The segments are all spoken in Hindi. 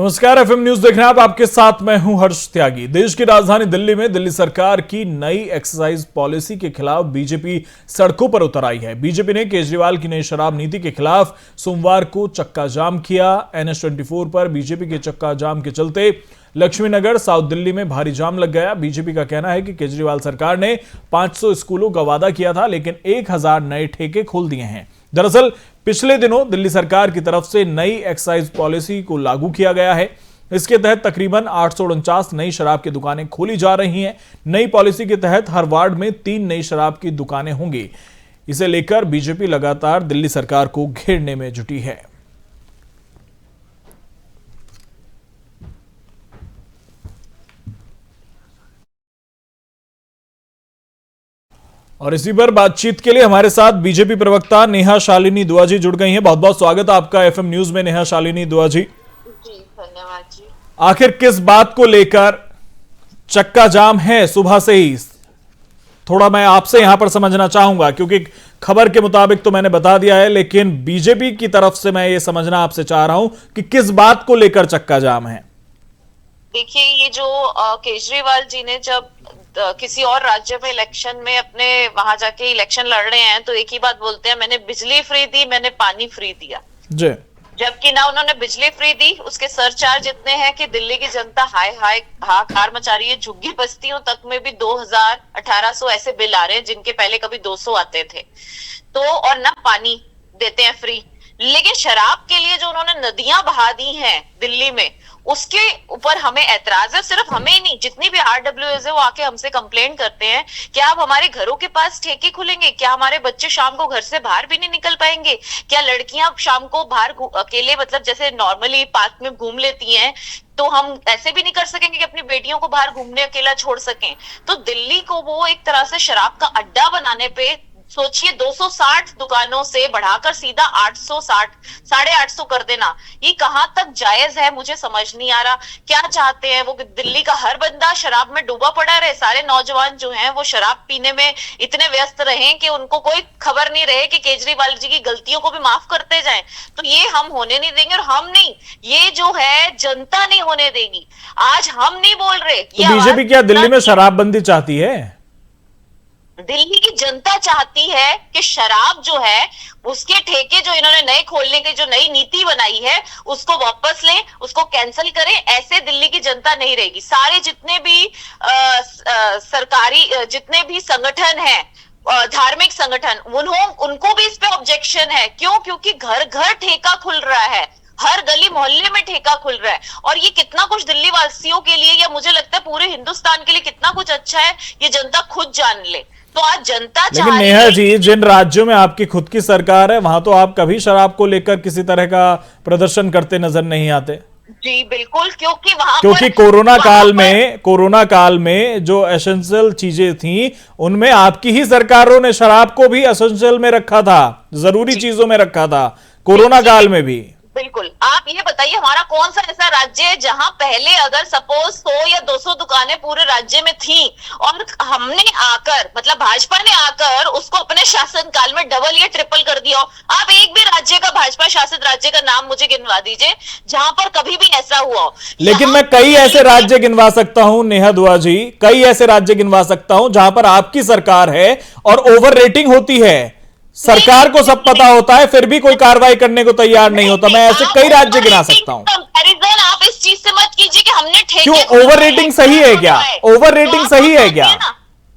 नमस्कार, एफएम न्यूज देख रहे हैं आप। आपके साथ मैं हूं हर्ष त्यागी। देश की राजधानी दिल्ली में दिल्ली सरकार की नई एक्साइज पॉलिसी के खिलाफ बीजेपी सड़कों पर उतर आई है। बीजेपी ने केजरीवाल की नई शराब नीति के खिलाफ सोमवार को चक्का जाम किया। NH-24 पर बीजेपी के चक्का जाम के चलते लक्ष्मी नगर साउथ दिल्ली में भारी जाम लग गया। बीजेपी का कहना है कि केजरीवाल सरकार ने 500 स्कूलों का वादा किया था, लेकिन 1000 नए ठेके खोल दिए हैं। दरअसल पिछले दिनों दिल्ली सरकार की तरफ से नई एक्साइज पॉलिसी को लागू किया गया है। इसके तहत तकरीबन 849 नई शराब की दुकानें खोली जा रही हैं। नई पॉलिसी के तहत हर वार्ड में 3 नई शराब की दुकानें होंगी। इसे लेकर बीजेपी लगातार दिल्ली सरकार को घेरने में जुटी है। और इसी पर बातचीत के लिए हमारे साथ बीजेपी प्रवक्ता नेहा शालिनी दुआ जी जुड़ गई हैं। बहुत बहुत स्वागत है आपका एफएम न्यूज में, नेहा शालिनी दुआ जी। जी धन्यवाद जी। आखिर किस बात को लेकर चक्का जाम है सुबह से ही? थोड़ा मैं आपसे यहां पर समझना चाहूंगा, क्योंकि खबर के मुताबिक तो मैंने बता दिया है, लेकिन बीजेपी की तरफ से मैं ये समझना आपसे चाह रहा हूं कि किस बात को लेकर चक्का जाम है। देखिए, ये जो केजरीवाल जी ने जब किसी और राज्य में इलेक्शन में अपने वहां जाके इलेक्शन लड़ रहे हैं तो एक ही बात बोलते हैं, मैंने बिजली फ्री दी, मैंने पानी फ्री दिया जी। जबकि ना उन्होंने बिजली फ्री दी, उसके सरचार्ज इतने हैं कि दिल्ली की जनता हाय हाय हाहाकार मचा रही है। झुग्गी बस्तियों तक में भी 2000 1800 ऐसे बिल आ रहे हैं जिनके पहले कभी 200 आते थे। तो और ना पानी देते हैं फ्री, लेकिन शराब के लिए जो उन्होंने नदियां बहा दी हैं दिल्ली में, उसके ऊपर हमें ऐतराज है। सिर्फ हमें ही नहीं, जितनी भी RWAs है वो आके हमसे कंप्लेन करते हैं कि आप हमारे घरों के पास ठेके खुलेंगे क्या? हमारे बच्चे शाम को घर से बाहर भी नहीं निकल पाएंगे क्या? लड़कियां शाम को बाहर अकेले, मतलब जैसे नॉर्मली पार्क में घूम लेती हैं, तो हम ऐसे भी नहीं कर सकेंगे कि अपनी बेटियों को बाहर घूमने अकेला छोड़ सकें? तो दिल्ली को वो एक तरह से शराब का अड्डा बनाने पे, सोचिए 260 दुकानों से बढ़ाकर सीधा 860 850 कर देना, ये कहां तक जायज है? मुझे समझ नहीं आ रहा। क्या चाहते हैं वो? दिल्ली का हर बंदा शराब में डूबा पड़ा रहे, सारे नौजवान जो हैं वो शराब पीने में इतने व्यस्त रहें कि उनको कोई खबर नहीं रहे कि केजरीवाल जी की गलतियों को भी माफ करते जाएं। तो ये हम होने नहीं देंगे, और हम नहीं, ये जो है जनता नहीं होने देगी। आज हम नहीं बोल रहे। तो बीजेपी क्या दिल्ली में शराबबंदी चाहती है? दिल्ली की जनता चाहती है कि शराब जो है उसके ठेके जो इन्होंने नए खोलने की जो नई नीति बनाई है उसको वापस लें, उसको कैंसिल करें। ऐसे दिल्ली की जनता नहीं रहेगी। सारे जितने भी सरकारी जितने भी संगठन हैं, धार्मिक संगठन, उनको भी इस पे ऑब्जेक्शन है। क्यों? क्योंकि घर घर ठेका खुल रहा है, हर गली मोहल्ले में ठेका खुल रहा है, और ये कितना कुछ दिल्ली वासियों के लिए, या मुझे लगता है पूरे हिंदुस्तान के लिए कितना कुछ अच्छा है, ये जनता खुद जान ले। तो आज जनता लेकिन नेहा जी, जिन राज्यों में आपकी खुद की सरकार है वहां तो आप कभी शराब को लेकर किसी तरह का प्रदर्शन करते नजर नहीं आते। जी बिल्कुल, क्योंकि कोरोना काल में जो एसेंशियल चीजें थी उनमें आपकी ही सरकारों ने शराब को भी एसेंशियल में रखा था, जरूरी चीजों में रखा था कोरोना काल में भी। बिल्कुल। आप ये बताइए, हमारा कौन सा ऐसा राज्य है जहां पहले अगर सपोज 100 या 200 दुकानें पूरे राज्य में थी और हमने आकर, मतलब भाजपा ने आकर उसको अपने शासनकाल में डबल या ट्रिपल कर दिया हो? आप एक भी राज्य का, भाजपा शासित राज्य का नाम मुझे गिनवा दीजिए जहां पर कभी भी ऐसा हुआ हो। लेकिन मैं कई ऐसे राज्य गिनवा सकता हूं नेहा दुआ जी, कई ऐसे राज्य गिनवा सकता हूं जहां पर आपकी सरकार है और ओवर रेटिंग होती है। सरकार को सब पता होता है, फिर भी कोई कार्रवाई करने को तैयार नहीं होता। मैं ऐसे कई राज्य गिना सकता हूं। कंपैरिजन आप इस चीज से मत कीजिए कि हमने ठेके, क्यों? ओवर रेटिंग सही है क्या? ओवर रेटिंग सही है क्या?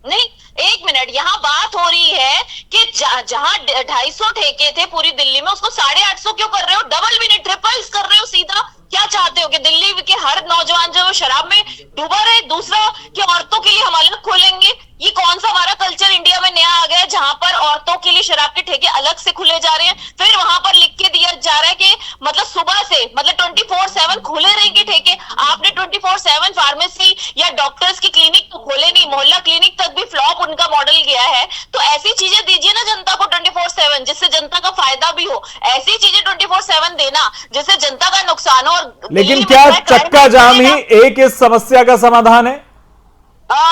नहीं, एक मिनट, यहाँ बात हो रही है कि जहां 250 ठेके थे पूरी दिल्ली में, उसको 850 क्यों कर रहे हो? डबल भी नहीं, ट्रिपल्स कर रहे हो सीधा। क्या चाहते हो कि दिल्ली के हर नौजवान जो शराब में डूबा रहे? दूसरा कि औरतों के लिए हम अलग खोलेंगे। ये कौन सा हमारा कल्चर इंडिया में नया आ गया है जहां पर औरतों के लिए शराब के ठेके अलग से खुले जा रहे हैं? फिर वहां पर लिख के दिया जा रहा है कि मतलब सुबह से, मतलब 24/7 खुले रहेंगे ठेके। आपने 24/7 फार्मेसी या डॉक्टर्स की क्लिनिक तो खोले नहीं, मोहल्ला क्लिनिक तक भी फ्लॉप उनका मॉडल गया है। तो ऐसी चीजें दीजिए ना जनता को 24/7, जिससे जनता का फायदा भी हो। ऐसी चीजें 24/7 देना जिससे जनता का नुकसान हो। लेकिन क्या चक्का जाम ही एक इस समस्या का समाधान है?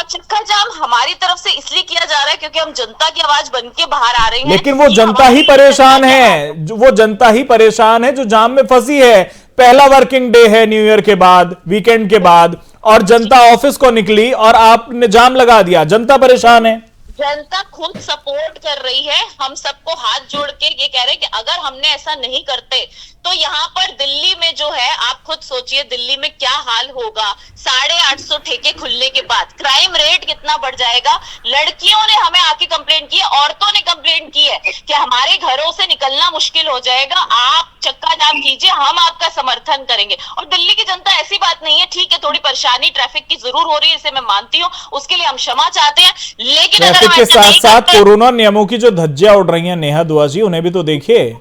चक्का जाम हमारी तरफ से इसलिए किया जा रहा है क्योंकि हम जनता की आवाज बन के बाहर आ रहे हैं। लेकिन वो जनता ही परेशान है, वो जनता ही परेशान है जो जाम में फंसी है। पहला वर्किंग डे है न्यू ईयर के बाद, वीकेंड के बाद, और जनता ऑफिस को निकली और आपने जाम लगा दिया। जनता परेशान है, जनता खुद सपोर्ट कर रही है। हम सबको हाथ जोड़ के ये कह रहे हैं कि अगर हमने ऐसा नहीं करते तो यहाँ पर दिल्ली में जो है, आप खुद सोचिए दिल्ली में क्या हाल होगा 850 ठेके खुलने के बाद। क्राइम रेट कितना बढ़ जाएगा। लड़कियों ने हमें आके कंप्लेंट की है, औरतों ने कंप्लेंट की है कि हमारे घरों से निकलना मुश्किल हो जाएगा, आप चक्का जाम कीजिए, हम आपका समर्थन करेंगे। और दिल्ली की जनता ऐसी बात नहीं है, ठीक है थोड़ी परेशानी ट्रैफिक की जरूर हो रही है, इसे मैं मानती हूँ, उसके लिए हम क्षमा चाहते हैं, लेकिन अगर ट्रैफिक के साथ साथ कोरोना नियमों की जो धज्जियां उड़ रही हैं नेहा दुआ जी, उन्हें भी तो देखिए।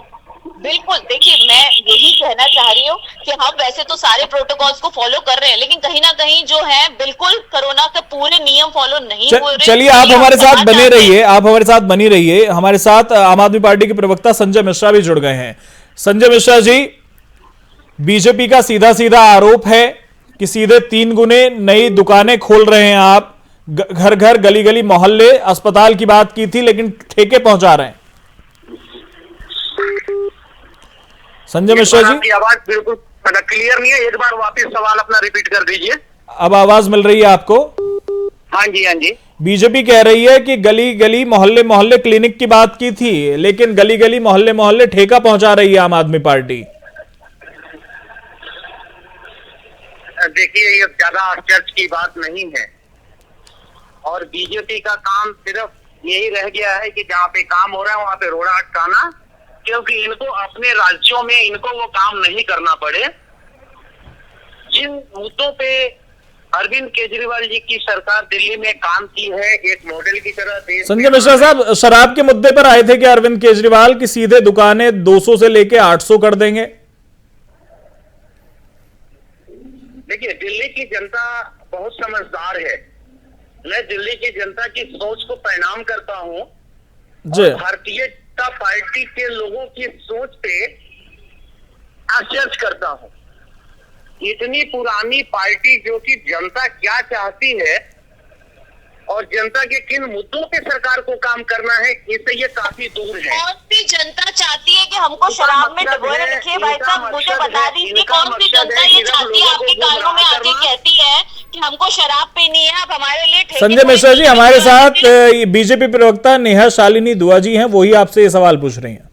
बिल्कुल, देखिए मैं यही कहना चाह रही हूँ कि हम वैसे तो सारे प्रोटोकॉल्स को फॉलो कर रहे हैं, लेकिन कहीं ना कहीं जो है बिल्कुल कोरोना के पूरे नियम फॉलो नहीं हो रहे। चलिए आप हमारे साथ बने रहिए, आप हमारे साथ बनी रहिए। हमारे साथ आम आदमी पार्टी के प्रवक्ता संजय मिश्रा भी जुड़ गए हैं। संजय मिश्रा जी, बीजेपी का सीधा सीधा आरोप है कि सीधे 3 गुने नई दुकानें खोल रहे हैं आप, घर घर गली गली मोहल्ले, अस्पताल की बात की थी लेकिन ठेके पहुंचा रहे हैं। संजय मिश्रा जी, आपकी आवाज बिल्कुल क्लियर नहीं है, एक बार वापस सवाल अपना रिपीट कर दीजिए। अब आवाज मिल रही है आपको? हाँ जी, हाँ जी। बीजेपी कह रही है कि गली गली मोहल्ले मोहल्ले क्लिनिक की बात की थी, लेकिन गली गली मोहल्ले मोहल्ले ठेका पहुंचा रही है आम आदमी पार्टी। देखिए, ये ज्यादा आश्चर्य की बात नहीं है, और बीजेपी का काम सिर्फ यही रह गया है कि जहाँ पे काम हो रहा है वहां पे रोड़ा अटकाना, क्योंकि इनको अपने राज्यों में इनको वो काम नहीं करना पड़े। जिन मुद्दों पे अरविंद केजरीवाल जी की सरकार दिल्ली में काम की है, एक मॉडल की तरह देश। संजय मिश्रा साहब, शराब के मुद्दे पर आए थे कि अरविंद केजरीवाल की सीधे दुकानें 200 से लेके 800 कर देंगे। देखिए, दिल्ली की जनता बहुत समझदार है। मैं दिल्ली की जनता की सोच को प्रणाम करता हूँ, जी। भारतीय जनता पार्टी के लोगों की सोच पे आश्चर्य करता हूँ। इतनी पुरानी पार्टी जो कि जनता क्या चाहती है और जनता के किन मुद्दों पे सरकार को काम करना है, इससे ये काफी दूर है। कौन सी जनता चाहती है कि हमको शराब में डुबोए रखिए? भाई साहब मुझे बता दीजिए, कौन सी जनता ये चाहती है आपके कानों में आके कहती है कि हमको शराब पीनी है, आप हमारे लिए ठेके। संजय मिश्रा जी, हमारे साथ बीजेपी प्रवक्ता नेहा शालिनी दुआ जी हैं, वही आपसे ये सवाल पूछ रही हैं।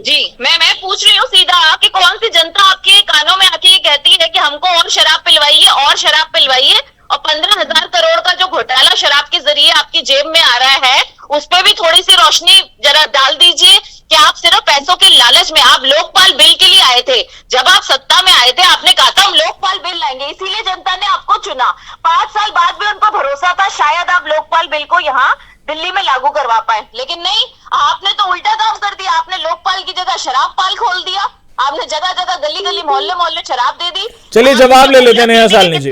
जी, मैं पूछ रही हूँ सीधा कि कौन सी जनता आपके कानों में आके ये कहती है कि हमको और शराब पिलवाइए और शराब पिलवाइए, और 15,000 करोड़ का जो घोटाला शराब के जरिए आपकी जेब में आ रहा है, उस पर भी थोड़ी सी रोशनी जरा डाल दीजिए कि आप सिर्फ पैसों के लालच में, आप लोकपाल बिल के लिए आए थे, जब आप सत्ता में आए थे आपने कहा था हम लोकपाल बिल लाएंगे, इसीलिए जनता ने आपको चुना। 5 साल बाद भी उनको भरोसा था शायद आप लोकपाल बिल को यहाँ दिल्ली में लागू करवा पाए, लेकिन नहीं, आपने तो उल्टा काम कर दिया। आपने लोकपाल की जगह शराब पाल खोल दिया, आपने जगह जगह गली गली मोहल्ले मोहल्ले शराब दे दी। चलिए जवाब ले लेते हैं नेहा शालिनी जी।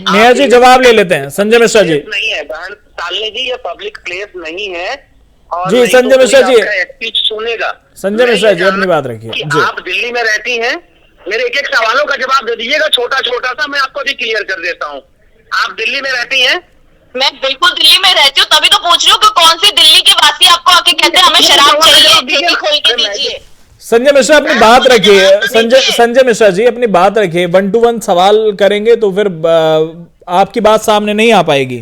नेहा जी जवाब ले लेते हैं। संजय मिश्रा जी। नहीं है बहन शालिनी जी, ये पब्लिक प्लेस नहीं है। और जी संजय मिश्रा जी, स्पीच सुनेगा। संजय मिश्रा जी अपनी बात रखिए जी। आप दिल्ली में रहती हैं, मेरे एक एक सवालों का जवाब दे दीजिएगा, छोटा छोटा सा, मैं आपको भी क्लियर कर देता हूँ। आप दिल्ली में रहती हैं? मैं बिल्कुल दिल्ली में रहती हूँ, तभी तो पूछ रही हूँ कि कौन सी दिल्ली के वासी आपको आके कहते हैं हमें शराब चाहिए, ठेके खोल के दीजिए। संजय मिश्रा अपनी बात रखिए। संजय मिश्रा जी अपनी बात रखिए। 1 to 1 सवाल करेंगे तो फिर आपकी बात सामने नहीं आ पाएगी।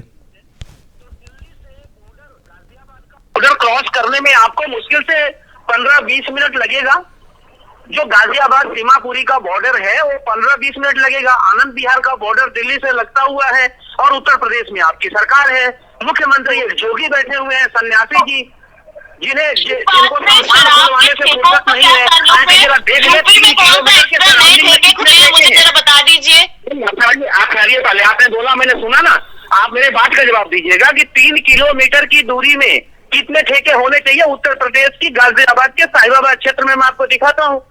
बॉर्डर क्रॉस करने में आपको मुश्किल से 15-20 मिनट लगेगा। जो गाजियाबाद सीमापुरी का बॉर्डर है वो 15-20 मिनट लगेगा। आनंद विहार का बॉर्डर दिल्ली से लगता हुआ है, और उत्तर प्रदेश में आपकी सरकार है, मुख्यमंत्री एक जोगी बैठे हुए हैं, सन्यासी जी, जिनको खुलवाने से फुर्सत नहीं है। देख ले 3 किलोमीटर के सराउंडिंग में कितने ठेके हैं, बता दीजिए। आप खैरियत वाले, आपने बोला, मैंने सुना ना, आप मेरे बात का जवाब दीजिएगा कि 3 किलोमीटर की दूरी में कितने ठेके होने चाहिए उत्तर प्रदेश की गाजियाबाद के साहिबाबाद क्षेत्र में। मैं आपको दिखाता हूँ,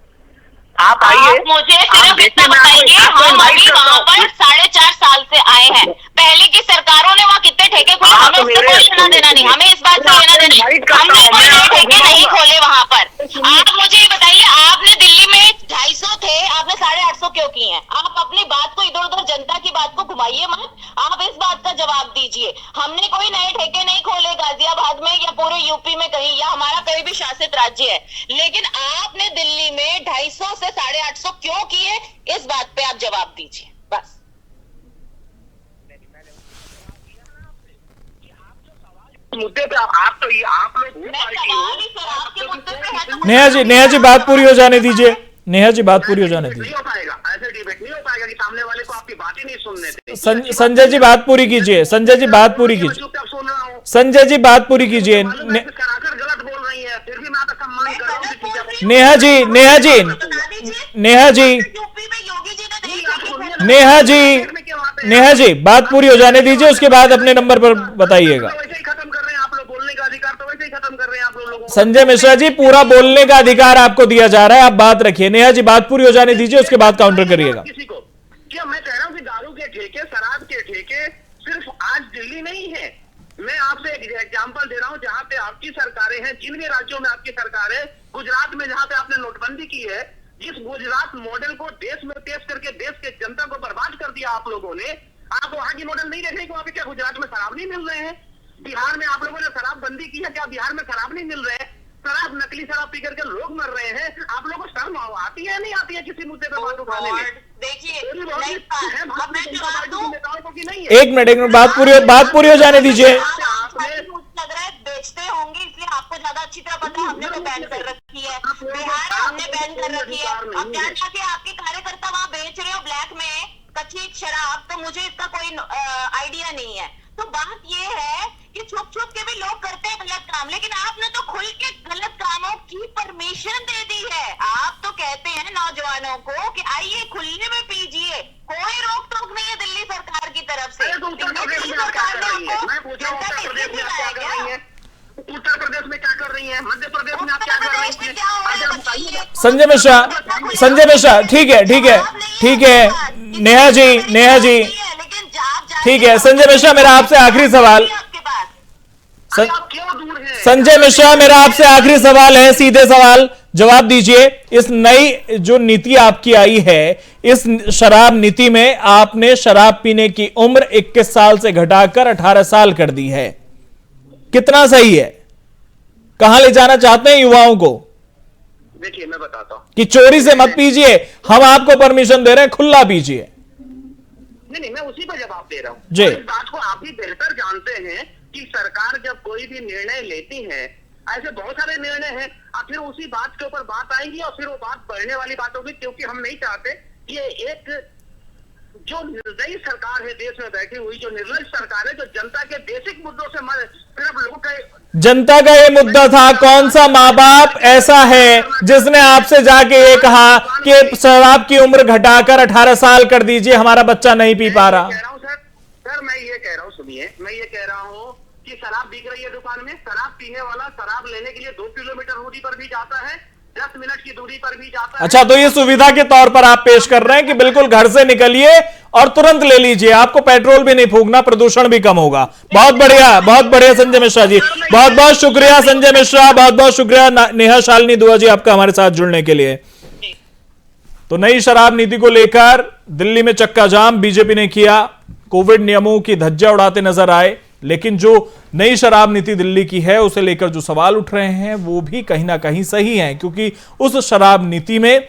आप आइए। मुझे सिर्फ इतना बताइए, हम अभी वहाँ पर 4.5 साल से आए हैं, पहले की सरकारों ने वहाँ कितने ठेके खोले, हमें उससे कोई लेना देना नहीं, हमें इस बात से लेना देना, हमने कोई ठेके नहीं खोले वहाँ पर। आप मुझे ये बताइए, आपने दिल्ली में 250 थे, आपने 850 क्यों किए हैं? आप अपनी बात को इधर उधर जनता की बात को घुमाइए मत, आप इस बात का जवाब दीजिए। हमने कोई नए ठेके नहीं खोले गाजियाबाद में या पूरे यूपी में कहीं, या हमारा कोई भी शासित राज्य है, लेकिन आपने दिल्ली में 250 से 850 क्यों किए, इस बात पे आप जवाब दीजिए बस। मुद्दे पे आप तो ये आप लोग मैं सवाल ही सर आपके मुद्दे पे है तो नेहा जी बात पूरी हो जाने दीजिए। नेहा जी बात पूरी हो जाने नहीं दीजिए। हो पाएगा, ऐसे डिबेट नहीं हो पाएगा कि सामने वाले को आपकी बात ही नहीं सुनने थे। संजय जी बात पूरी कीजिए। संजय जी बात पूरी कीजिए। चुपचाप सुन रहा हूँ। संजय जी बात पूरी कीजिए। कराकर गलत बोल रही है, फिर भी मैं आपका सम्मान कर रहा हूँ। नेहा जी यूपी में योगी जी ने नहीं नेहा जी बात पूरी हो जाने दीजिए, उसके बाद अपने नंबर पर बताइएगा। वैसे ही खत्म कर रहे हैं आप लोग, बोलने का अधिकार तो वैसे ही खत्म कर रहे हैं आप लोगों को। संजय मिश्रा जी पूरा बोलने का अधिकार आपको दिया जा रहा है, आप बात रखिए। नेहा जी बात पूरी हो जाने दीजिए, उसके बाद काउंटर करिएगा। किसी को क्या मैं कह रहा हूँ कि दारू के ठेके, शराब के ठेके सिर्फ आज दिल्ली नहीं है। मैं आपसे एक एग्जांपल दे रहा हूँ, जहाँ पे आपकी सरकारें हैं, जिन भी राज्यों में आपकी सरकार है, गुजरात में जहाँ पे आपने नोटबंदी की है, जिस गुजरात मॉडल को देश में पेश करके देश के जनता को बर्बाद कर दिया आप लोगों ने, आप वहाँ की मॉडल नहीं देखेंगे। वहाँ पे क्या गुजरात में शराब नहीं मिल रहे हैं? बिहार में आप लोगों ने शराब बंदी की है, क्या बिहार में शराब नहीं मिल रहे हैं? शराब, नकली शराब पी करके लोग मर रहे हैं। आप लोगों को शर्म आती है नहीं आती है किसी मुद्दे पे बात उठाने में? देखिए एक मिनट बात पूरी हो जाने दीजिए। लग रहा है बेचते होंगे, इसलिए आपको ज्यादा अच्छी तरह पता है। हमने तो बैन कर रखी है, बिहार हमने बैन कर रखी है। अब क्या जाके आपके कार्यकर्ता वहाँ बेच रहे हो ब्लैक में कच्ची शराब, तो मुझे इसका कोई आइडिया नहीं है। तो बात ये है कि छुप छुप के भी लोग करते हैं गलत काम, लेकिन आपने तो खुल के गलत कामों की परमिशन दे दी है। आप तो कहते हैं नौजवानों को कि आइए खुले में पीजिए, कोई रोक टोक नहीं है दिल्ली सरकार की तरफ से। दिल्ली सरकार ने आपको जनता के हित में लाया गया। उत्तर प्रदेश में क्या कर रही है, मध्य प्रदेश में आप क्या कर रही है? संजय मिश्रा ठीक है नेहा जी ठीक है। संजय मिश्रा मेरा आपसे आखिरी सवाल, संजय मिश्रा मेरा आपसे आखिरी सवाल है, सीधे सवाल जवाब दीजिए। इस नई जो नीति आपकी आई है, इस शराब नीति में आपने शराब पीने की उम्र 21 साल से घटाकर 18 साल कर दी है, कितना सही है? कहां ले जाना चाहते हैं युवाओं को? देखिए मैं बताता हूं कि चोरी से मत पीजिए, हम आपको परमिशन दे रहे हैं, खुला पीजिए। नहीं, मैं उसी पर जवाब दे रहा हूं। जी। इस बात को आप भी बेहतर जानते हैं कि सरकार जब कोई भी निर्णय लेती है, ऐसे बहुत सारे निर्णय हैं, और फिर उसी बात के ऊपर बात आएगी और फिर वो बात बढ़ने वाली बात होगी, क्योंकि हम नहीं चाहते कि एक जो निर्दयी सरकार है देश में बैठी हुई, जो निर्लज सरकार है, जो जनता के बेसिक मुद्दों से सिर्फ लोगों के, जनता का ये मुद्दा था। कौन सा माँ बाप ऐसा है जिसने आपसे जाके ये कहा कि शराब की उम्र घटाकर 18 साल कर दीजिए, हमारा बच्चा नहीं पी पा रहा? सर मैं ये कह रहा हूँ, सुनिए, मैं ये कह रहा हूँ कि शराब बिक रही है दुकान में, शराब पीने वाला शराब लेने के लिए 2 किलोमीटर दूरी पर भी जाता है, 10 मिनट की दूरी पर भी जाता है। अच्छा, तो ये सुविधा के तौर पर आप पेश कर रहे हैं कि बिल्कुल घर से निकलिए और तुरंत ले लीजिए, आपको पेट्रोल भी नहीं फूकना, प्रदूषण भी कम होगा। बहुत बढ़िया संजय मिश्रा जी, बहुत बहुत शुक्रिया संजय मिश्रा, बहुत बहुत शुक्रिया नेहा शालिनी दुआ जी आपका हमारे साथ जुड़ने के लिए। तो नई शराब नीति को लेकर दिल्ली में चक्का जाम बीजेपी ने किया, कोविड नियमों की धज्जियां उड़ाते नजर आए, लेकिन जो नई शराब नीति दिल्ली की है उसे लेकर जो सवाल उठ रहे हैं वो भी कहीं ना कहीं सही हैं, क्योंकि उस शराब नीति में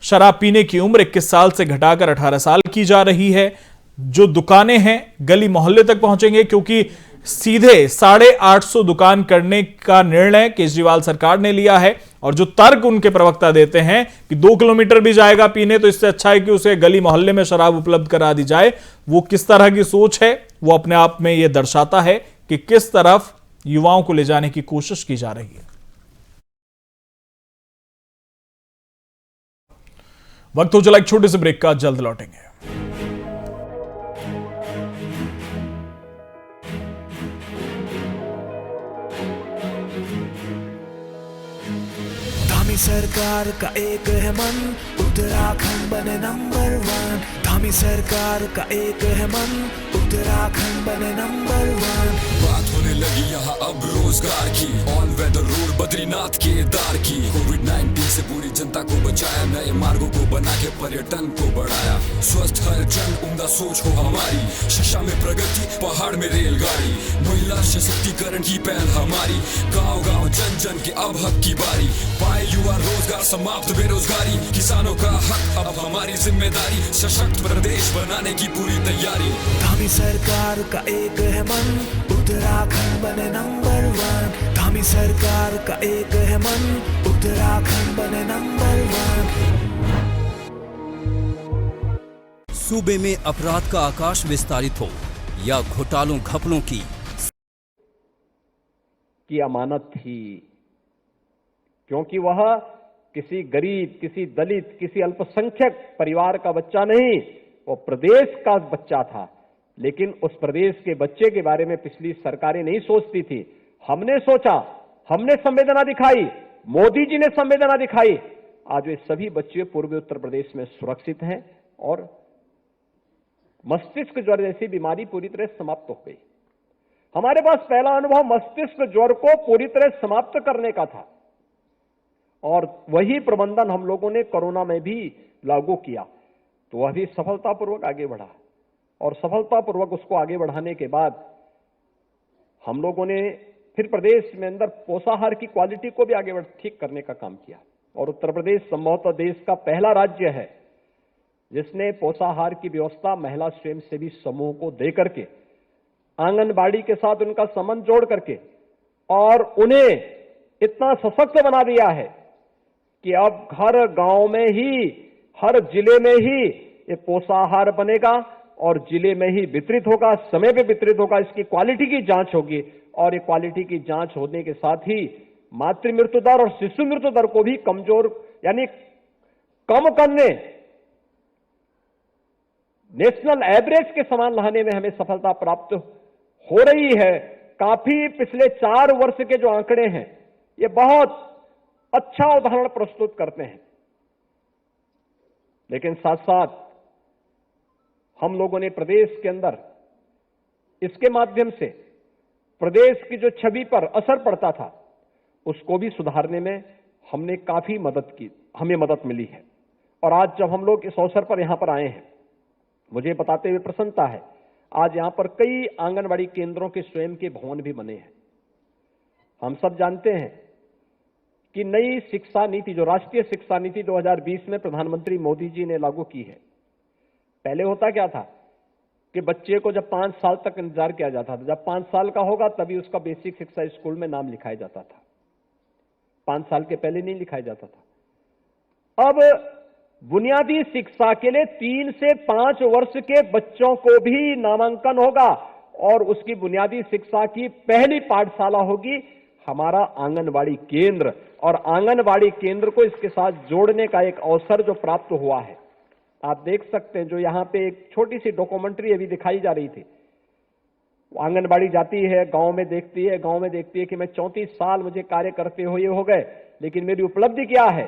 शराब पीने की उम्र 21 साल से घटाकर 18 साल की जा रही है। जो दुकानें हैं गली मोहल्ले तक पहुंचेंगे, क्योंकि सीधे 850 दुकान करने का निर्णय केजरीवाल सरकार ने लिया है। और जो तर्क उनके प्रवक्ता देते हैं कि 2 किलोमीटर भी जाएगा पीने तो इससे अच्छा है कि उसे गली मोहल्ले में शराब उपलब्ध करा दी जाए, वो किस तरह की सोच है वो अपने आप में यह दर्शाता है कि किस तरफ युवाओं को ले जाने की कोशिश की जा रही है। वक्त हो चला एक छोटे से ब्रेक का, जल्द लौटेंगे। धामी सरकार का एक है मन, उत्तराखंड बने नंबर 1। धामी सरकार का एक है मन, उत्तराखंड बने नंबर 1। बात होने लगी यहाँ अब रोजगार की, all weather road Badrinath Kedar की। कोविड-19 से पूरी जनता को बचाया, नए मार्गों को बना के पर्यटन को बढ़ाया। स्वस्थ हर जन उम्दा सोच हो हमारी, शिक्षा में प्रगति पहाड़ में रेलगाड़ी। महिला सशक्तिकरण की पहल हमारी, गांव गांव जन जन के अब हक की बारी। पाए युवा रोजगार, समाप्त बेरोजगारी, किसानों का हक अब हमारी जिम्मेदारी। सशक्त प्रदेश बनाने की पूरी तैयारी। धामी सरकार का एक है मन, उत्तराखंड बने नंबर 1। धामी सरकार का एक है मन, उत्तराखंड बने नंबर 1। सूबे में अपराध का आकाश विस्तारित हो या घोटालों घपलों की अमानत थी, क्योंकि वह किसी गरीब, किसी दलित, किसी अल्पसंख्यक परिवार का बच्चा नहीं, वो प्रदेश का बच्चा था। लेकिन उस प्रदेश के बच्चे के बारे में पिछली सरकारें नहीं सोचती थी। हमने सोचा, हमने संवेदना दिखाई, मोदी जी ने संवेदना दिखाई। आज वे सभी बच्चे पूर्वी उत्तर प्रदेश में सुरक्षित हैं और मस्तिष्क ज्वर जैसी बीमारी पूरी तरह समाप्त हो गई। हमारे पास पहला अनुभव मस्तिष्क ज्वर को पूरी तरह समाप्त करने का था और वही प्रबंधन हम लोगों ने कोरोना में भी लागू किया, तो वह भी सफलतापूर्वक आगे बढ़ा। और सफलतापूर्वक उसको आगे बढ़ाने के बाद हम लोगों ने फिर प्रदेश में अंदर पोषाहार की क्वालिटी को भी आगे ठीक करने का काम किया। और उत्तर प्रदेश संभवतः देश का पहला राज्य है जिसने पोषाहार की व्यवस्था महिला स्वयंसेवी समूह को दे करके, आंगनबाड़ी के साथ उनका संबंध जोड़ करके और उन्हें इतना सशक्त बना दिया है कि अब हर गांव में ही, हर जिले में ही ये पोषाहार बनेगा और जिले में ही वितरित होगा, समय पे वितरित होगा। इसकी क्वालिटी की जांच होगी और ये क्वालिटी की जांच होने के साथ ही मातृ मृत्यु दर और शिशु मृत्यु दर को भी कमजोर यानी कम करने, नेशनल एवरेज के समान लाने में हमें सफलता प्राप्त हो रही है। काफी पिछले 4 वर्ष के जो आंकड़े हैं ये बहुत अच्छा उदाहरण प्रस्तुत करते हैं। लेकिन साथ साथ हम लोगों ने प्रदेश के अंदर इसके माध्यम से प्रदेश की जो छवि पर असर पड़ता था उसको भी सुधारने में हमने काफी मदद की, हमें मदद मिली है। और आज जब हम लोग इस अवसर पर यहां पर आए हैं, मुझे बताते हुए प्रसन्नता है, आज यहां पर कई आंगनबाड़ी केंद्रों के स्वयं के भवन भी बने हैं। हम सब जानते हैं कि नई शिक्षा नीति, जो राष्ट्रीय शिक्षा नीति 2020 में प्रधानमंत्री मोदी जी ने लागू की है, पहले होता क्या था कि बच्चे को जब 5 साल तक इंतजार किया जाता था, जब 5 साल का होगा तभी उसका बेसिक शिक्षा स्कूल में नाम लिखाया जाता था, 5 साल के पहले नहीं लिखाया जाता था। अब बुनियादी शिक्षा के लिए 3 से 5 वर्ष के बच्चों को भी नामांकन होगा और उसकी बुनियादी शिक्षा की पहली पाठशाला होगी हमारा आंगनबाड़ी केंद्र। और आंगनबाड़ी केंद्र को इसके साथ जोड़ने का एक अवसर जो प्राप्त हुआ है, आप देख सकते हैं। जो यहां पे एक छोटी सी डॉक्यूमेंट्री अभी दिखाई जा रही थी, आंगनबाड़ी जाती है, गांव में देखती है, गांव में देखती है कि मैं 34 साल मुझे कार्य करते हुए हो गए, लेकिन मेरी उपलब्धि क्या है।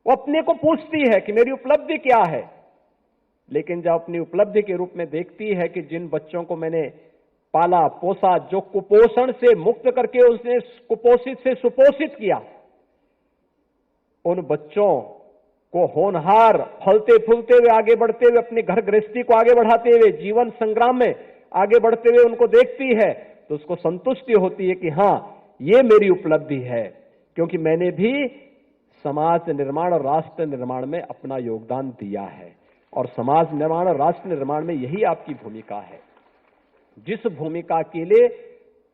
वो अपने को पूछती है कि मेरी उपलब्धि क्या है, लेकिन जब अपनी उपलब्धि के रूप में देखती है कि जिन बच्चों को मैंने पाला पोसा, जो कुपोषण से मुक्त करके उसने कुपोषित से सुपोषित किया, उन बच्चों को होनहार, फलते फूलते हुए आगे बढ़ते हुए, अपनी घर गृहस्थी को आगे बढ़ाते हुए, जीवन संग्राम में आगे बढ़ते हुए उनको देखती है तो उसको संतुष्टि होती है कि हां, ये मेरी उपलब्धि है, क्योंकि मैंने भी समाज निर्माण और राष्ट्र निर्माण में अपना योगदान दिया है। और समाज निर्माण और राष्ट्र निर्माण में यही आपकी भूमिका है, जिस भूमिका के लिए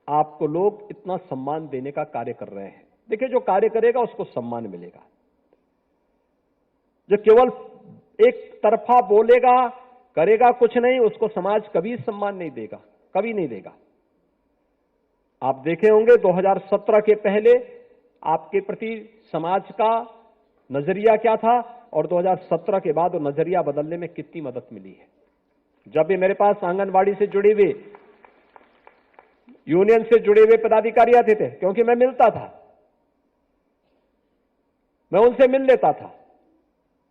आपको लोग इतना सम्मान देने का कार्य कर रहे हैं। देखिए, जो कार्य करेगा उसको सम्मान मिलेगा, जो केवल एक तरफा बोलेगा, करेगा कुछ नहीं, उसको समाज कभी सम्मान नहीं देगा, कभी नहीं देगा। आप देखे होंगे 2017 के पहले आपके प्रति समाज का नजरिया क्या था और 2017 के बाद वो नजरिया बदलने में कितनी मदद मिली है। जब भी मेरे पास आंगनबाड़ी से जुड़े हुए, यूनियन से जुड़े हुए पदाधिकारी आते थे, क्योंकि मैं मिलता था, मैं उनसे मिल लेता था।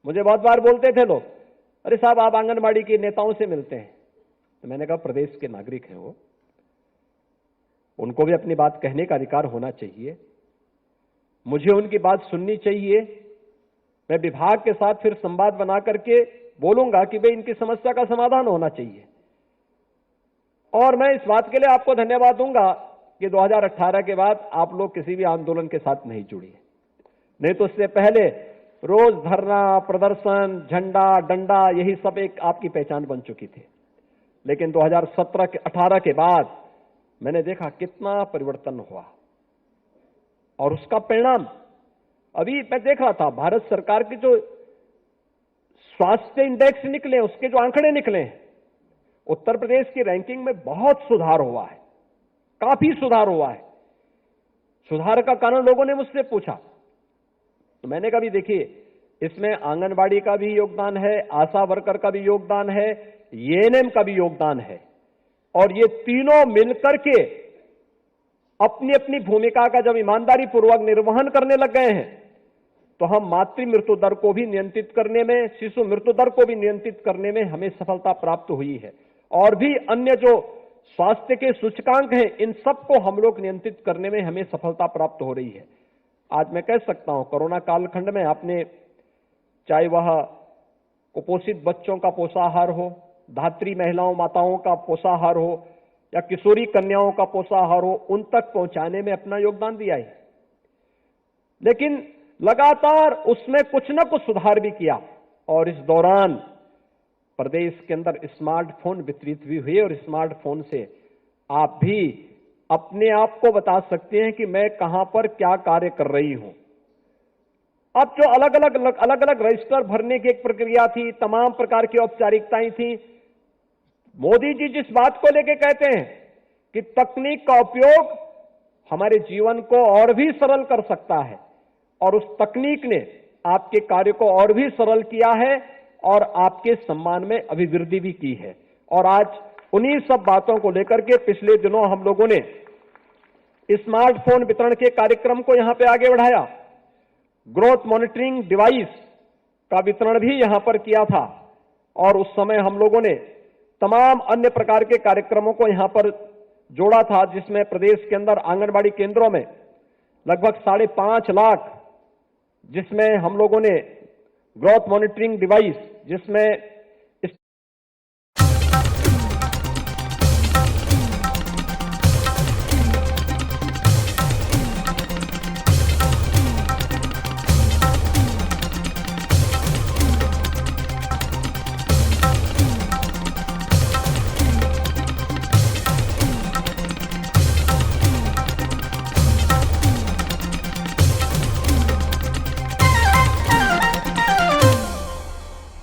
मुझे बहुत बार बोलते थे लोग, अरे साहब आप आंगनबाड़ी के नेताओं से मिलते हैं। तो मैंने कहा प्रदेश के नागरिक हैं वो, उनको भी अपनी बात कहने का अधिकार होना चाहिए, मुझे उनकी बात सुननी चाहिए। मैं विभाग के साथ फिर संवाद बना करके बोलूंगा कि भाई इनकी समस्या का समाधान होना चाहिए। और मैं इस बात के लिए आपको धन्यवाद दूंगा कि 2018 के बाद आप लोग किसी भी आंदोलन के साथ नहीं जुड़े, नहीं तो इससे पहले रोज धरना, प्रदर्शन, झंडा, डंडा, यही सब एक आपकी पहचान बन चुकी थी। लेकिन 2017-18 के बाद मैंने देखा कितना परिवर्तन हुआ और उसका परिणाम अभी मैं देख रहा था। भारत सरकार के जो स्वास्थ्य इंडेक्स निकले, उसके जो आंकड़े निकले हैं, उत्तर प्रदेश की रैंकिंग में बहुत सुधार हुआ है, काफी सुधार हुआ है। सुधार का कारण लोगों ने मुझसे पूछा, तो मैंने कहा भी देखिए, इसमें आंगनबाड़ी का भी योगदान है, आशा वर्कर का भी योगदान है, एएनएम का भी योगदान है, और ये तीनों मिलकर के अपनी अपनी भूमिका का जब ईमानदारी पूर्वक निर्वहन करने लग गए हैं, तो हम मातृ मृत्यु दर को भी नियंत्रित करने में, शिशु मृत्यु दर को भी नियंत्रित करने में हमें सफलता प्राप्त हुई है। और भी अन्य जो स्वास्थ्य के सूचकांक हैं, इन सबको हम लोग नियंत्रित करने में हमें सफलता प्राप्त हो रही है। आज मैं कह सकता हूं, कोरोना कालखंड में आपने, चाहे वह कुपोषित बच्चों का पोषाहार हो, धात्री महिलाओं माताओं का पोषाहार हो, या किशोरी कन्याओं का पोषाहार हो, उन तक पहुंचाने में अपना योगदान दिया है। लेकिन लगातार उसमें कुछ न कुछ सुधार भी किया। और इस दौरान प्रदेश के अंदर स्मार्टफोन वितरित भी हुए, और स्मार्टफोन से आप भी अपने आप को बता सकते हैं कि मैं कहां पर क्या कार्य कर रही हूं। अब जो अलग अलग रजिस्टर भरने की एक प्रक्रिया थी, तमाम प्रकार की औपचारिकताएं थी, मोदी जी जिस बात को लेकर कहते हैं कि तकनीक का उपयोग हमारे जीवन को और भी सरल कर सकता है, और उस तकनीक ने आपके कार्य को और भी सरल किया है और आपके सम्मान में अभिवृद्धि भी की है। और आज उन्हीं सब बातों को लेकर के पिछले दिनों हम लोगों ने स्मार्टफोन वितरण के कार्यक्रम को यहां पे आगे बढ़ाया। ग्रोथ मॉनिटरिंग डिवाइस का वितरण भी यहां पर किया था, और उस समय हम लोगों ने तमाम अन्य प्रकार के कार्यक्रमों को यहां पर जोड़ा था, जिसमें प्रदेश के अंदर आंगनबाड़ी केंद्रों में लगभग 5.5 लाख, जिसमें हम लोगों ने ग्रोथ मॉनिटरिंग डिवाइस, जिसमें